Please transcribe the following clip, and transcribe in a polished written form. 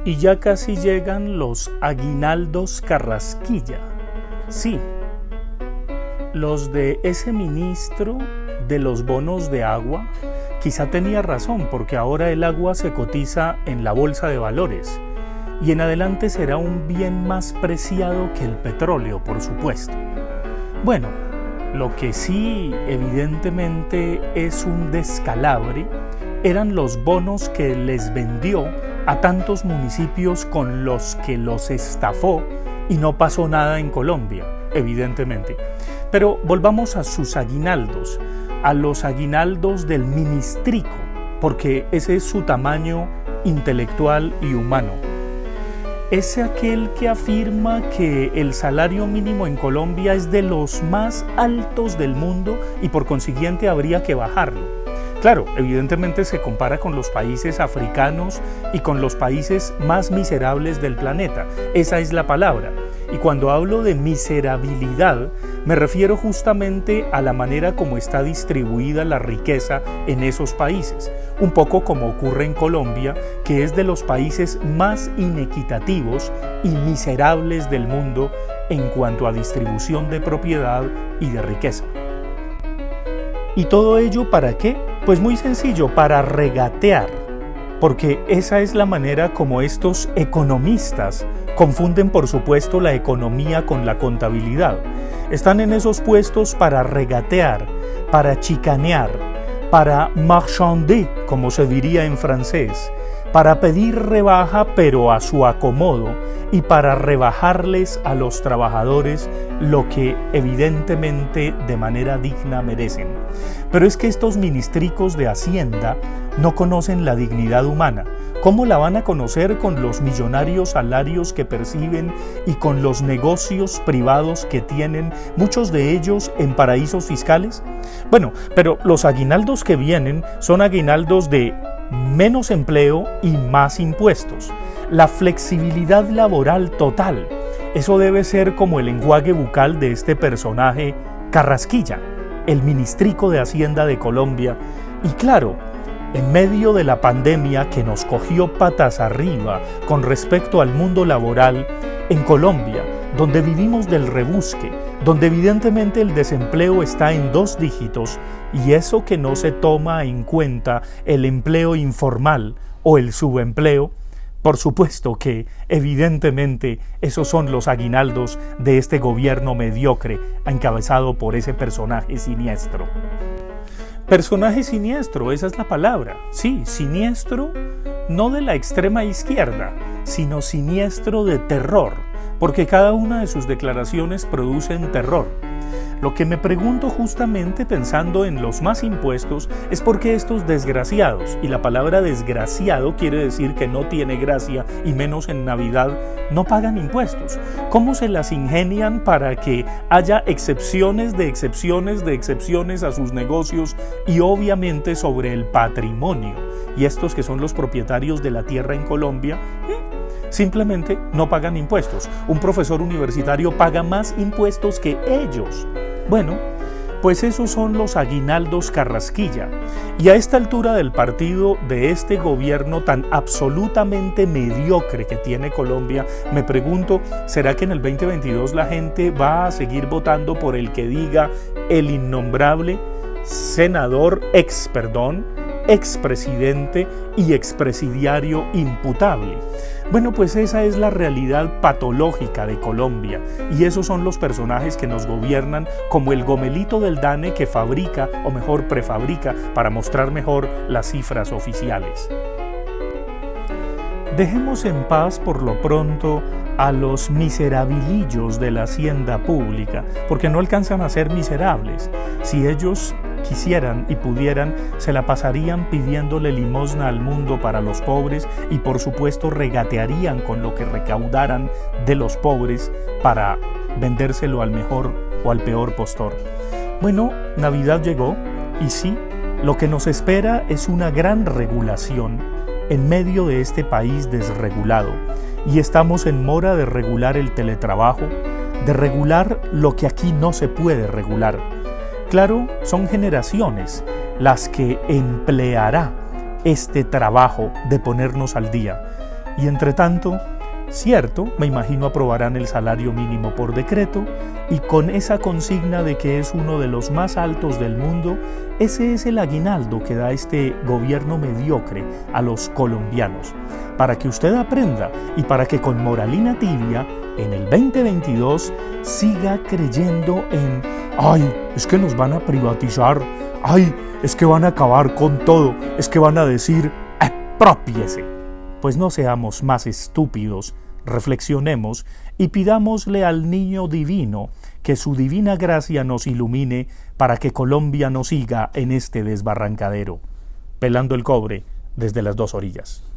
Y ya casi llegan los aguinaldos Carrasquilla. Sí, los de ese ministro de los bonos de agua quizá tenía razón, porque ahora el agua se cotiza en la bolsa de valores y en adelante será un bien más preciado que el petróleo, por supuesto. Bueno, lo que sí evidentemente es un descalabre eran los bonos que les vendió a tantos municipios con los que los estafó y no pasó nada en Colombia, evidentemente. Pero volvamos a sus aguinaldos, a los aguinaldos del ministrico, porque ese es su tamaño intelectual y humano. Es aquel que afirma que el salario mínimo en Colombia es de los más altos del mundo y por consiguiente habría que bajarlo. Claro, evidentemente se compara con los países africanos y con los países más miserables del planeta. Esa es la palabra. Y cuando hablo de miserabilidad, me refiero justamente a la manera como está distribuida la riqueza en esos países. Un poco como ocurre en Colombia, que es de los países más inequitativos y miserables del mundo en cuanto a distribución de propiedad y de riqueza. ¿Y todo ello para qué? Pues muy sencillo, para regatear, porque esa es la manera como estos economistas confunden, por supuesto, la economía con la contabilidad. Están en esos puestos para regatear, para chicanear, para marchander, como se diría en francés, para pedir rebaja pero a su acomodo y para rebajarles a los trabajadores lo que evidentemente de manera digna merecen. Pero es que estos ministricos de Hacienda no conocen la dignidad humana. ¿Cómo la van a conocer con los millonarios salarios que perciben y con los negocios privados que tienen, muchos de ellos en paraísos fiscales? Bueno, pero los aguinaldos que vienen son aguinaldos de menos empleo y más impuestos. La flexibilidad laboral total. Eso debe ser como el enjuague bucal de este personaje Carrasquilla, el ministrico de Hacienda de Colombia. Y claro, en medio de la pandemia que nos cogió patas arriba con respecto al mundo laboral, en Colombia, donde vivimos del rebusque, donde evidentemente el desempleo está en 2 dígitos, y eso que no se toma en cuenta el empleo informal o el subempleo, por supuesto que, evidentemente, esos son los aguinaldos de este gobierno mediocre, encabezado por ese personaje siniestro. Personaje siniestro, esa es la palabra. Sí, siniestro, no de la extrema izquierda, sino siniestro de terror, porque cada una de sus declaraciones producen terror. Lo que me pregunto justamente pensando en los más impuestos es por qué estos desgraciados, y la palabra desgraciado quiere decir que no tiene gracia y menos en Navidad, no pagan impuestos. ¿Cómo se las ingenian para que haya excepciones de excepciones de excepciones a sus negocios y obviamente sobre el patrimonio? Y estos que son los propietarios de la tierra en Colombia, simplemente no pagan impuestos. Un profesor universitario paga más impuestos que ellos. Bueno, pues esos son los aguinaldos Carrasquilla. Y a esta altura del partido de este gobierno tan absolutamente mediocre que tiene Colombia, me pregunto, ¿será que en el 2022 la gente va a seguir votando por el que diga el innombrable senador, expresidente y expresidiario imputable? Bueno, pues esa es la realidad patológica de Colombia y esos son los personajes que nos gobiernan como el gomelito del DANE que fabrica, o mejor prefabrica, para mostrar mejor las cifras oficiales. Dejemos en paz por lo pronto a los miserabilillos de la hacienda pública, porque no alcanzan a ser miserables. Si ellos quisieran y pudieran, se la pasarían pidiéndole limosna al mundo para los pobres y por supuesto regatearían con lo que recaudaran de los pobres para vendérselo al mejor o al peor postor. Bueno, Navidad llegó y sí, lo que nos espera es una gran regulación en medio de este país desregulado y estamos en mora de regular el teletrabajo, de regular lo que aquí no se puede regular. Claro, son generaciones las que empleará este trabajo de ponernos al día. Y entre tanto, cierto, me imagino aprobarán el salario mínimo por decreto y con esa consigna de que es uno de los más altos del mundo, ese es el aguinaldo que da este gobierno mediocre a los colombianos. Para que usted aprenda y para que con moralina tibia en el 2022 siga creyendo en ¡ay, es que nos van a privatizar! ¡Ay, es que van a acabar con todo! Es que van a decir ¡expropiese! Pues no seamos más estúpidos, reflexionemos y pidámosle al niño divino que su divina gracia nos ilumine para que Colombia no siga en este desbarrancadero, pelando el cobre desde las dos orillas.